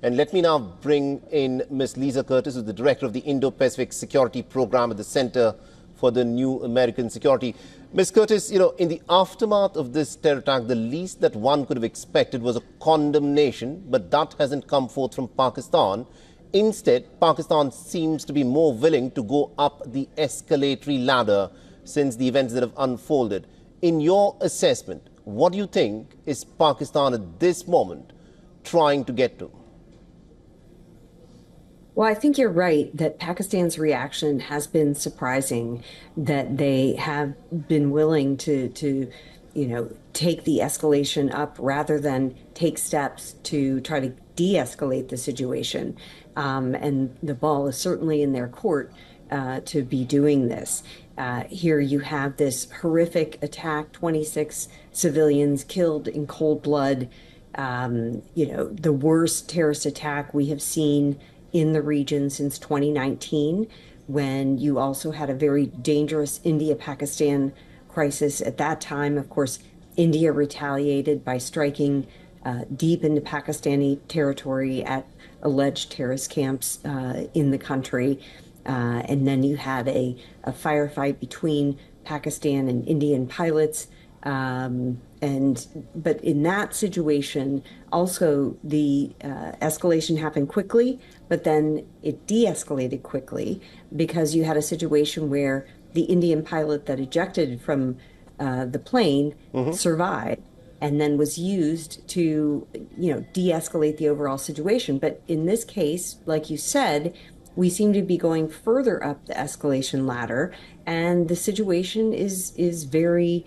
And let me now bring in Ms. Lisa Curtis, who's the director of the Indo-Pacific Security Program at the Center for the New American Security. Ms. Curtis, in the aftermath of this terror attack, the least that one could have expected was a condemnation, but that hasn't come forth from Pakistan. Instead, Pakistan seems to be more willing to go up the escalatory ladder since the events that have unfolded. In your assessment, what do you think is Pakistan at this moment trying to get to? Well, I think you're right that Pakistan's reaction has been surprising, that they have been willing to take the escalation up rather than take steps to try to de-escalate the situation. And the ball is certainly in their court to be doing this. Here you have this horrific attack, 26 civilians killed in cold blood, the worst terrorist attack we have seen in the region since 2019, when you also had a very dangerous India-Pakistan crisis. At that time, of course, India retaliated by striking deep into Pakistani territory at alleged terrorist camps in the country. And then you had a firefight between Pakistan and Indian pilots. But in that situation, also the escalation happened quickly, but then it de-escalated quickly because you had a situation where the Indian pilot that ejected from the plane survived and then was used to, de-escalate the overall situation. But in this case, like you said, we seem to be going further up the escalation ladder, and the situation is very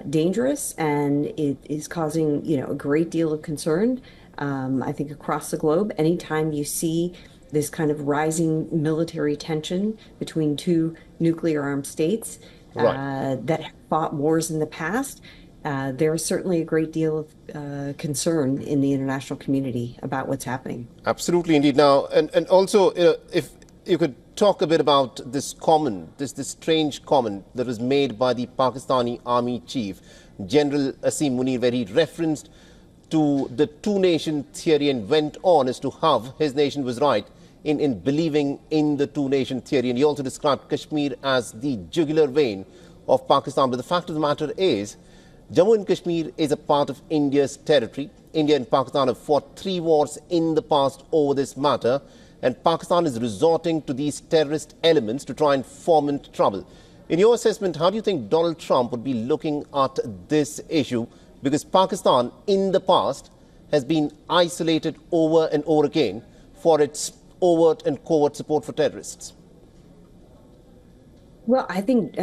dangerous, and it is causing, a great deal of concern, I think, across the globe. Anytime you see this kind of rising military tension between two nuclear armed states that have fought wars in the past, there is certainly a great deal of concern in the international community about what's happening. Absolutely, indeed. Now, and also, if you could talk a bit about this comment, this strange comment that was made by the Pakistani Army Chief, General Asim Munir, where he referenced to the two-nation theory and went on as to how his nation was right in believing in the two-nation theory. And he also described Kashmir as the jugular vein of Pakistan. But the fact of the matter is, Jammu and Kashmir is a part of India's territory. India and Pakistan have fought 3 wars in the past over this matter, and Pakistan is resorting to these terrorist elements to try and foment trouble. In your assessment, how do you think Donald Trump would be looking at this issue? Because Pakistan, in the past, has been isolated over and over again for its overt and covert support for terrorists. Well, I think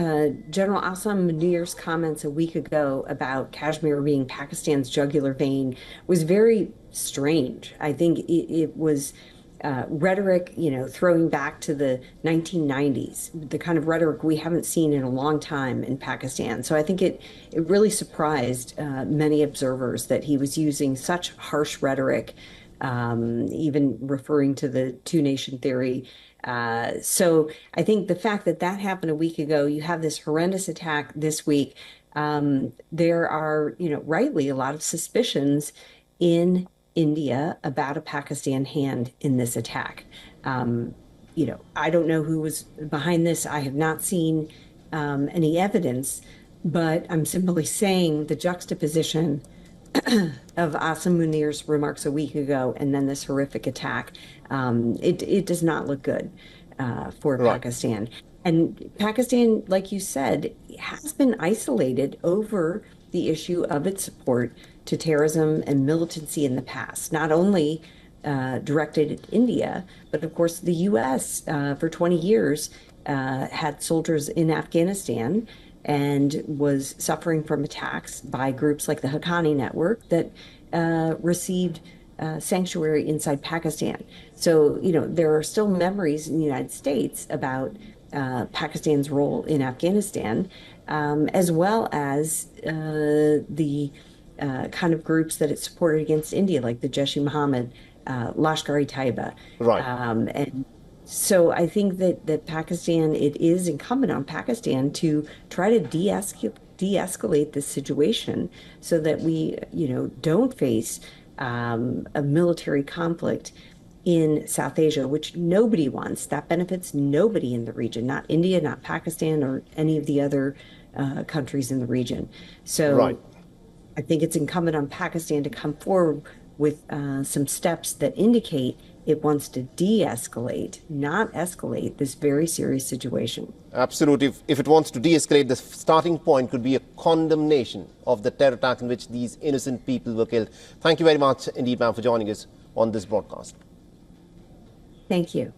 General Assam Munir's comments a week ago about Kashmir being Pakistan's jugular vein was very strange. I think it was rhetoric, throwing back to the 1990s, the kind of rhetoric we haven't seen in a long time in Pakistan. So I think it really surprised many observers that he was using such harsh rhetoric, even referring to the two-nation theory. So I think the fact that happened a week ago, you have this horrendous attack this week. There are, rightly a lot of suspicions in India about a Pakistan hand in this attack. I don't know who was behind this. I have not seen any evidence, but I'm simply saying the juxtaposition of Assam Munir's remarks a week ago and then this horrific attack, it does not look good for Pakistan. And Pakistan, like you said, has been isolated over the issue of its support to terrorism and militancy in the past, not only directed at India, but of course the U.S. For 20 years had soldiers in Afghanistan and was suffering from attacks by groups like the Haqqani Network that received sanctuary inside Pakistan. So, there are still memories in the United States about Pakistan's role in Afghanistan, as well as the kind of groups that it supported against India, like the Jaish-e-Mohammed, Lashkar-e-Taiba. And so I think that Pakistan, it is incumbent on Pakistan to try to de-escalate this situation so that we, don't face a military conflict in South Asia, which nobody wants. That benefits nobody in the region, not India, not Pakistan, or any of the other countries in the region. So Right. I think it's incumbent on Pakistan to come forward with some steps that indicate it wants to de-escalate, not escalate this very serious situation. Absolutely. If it wants to de-escalate, the starting point could be a condemnation of the terror attack in which these innocent people were killed. Thank you very much indeed, ma'am, for joining us on this broadcast. Thank you.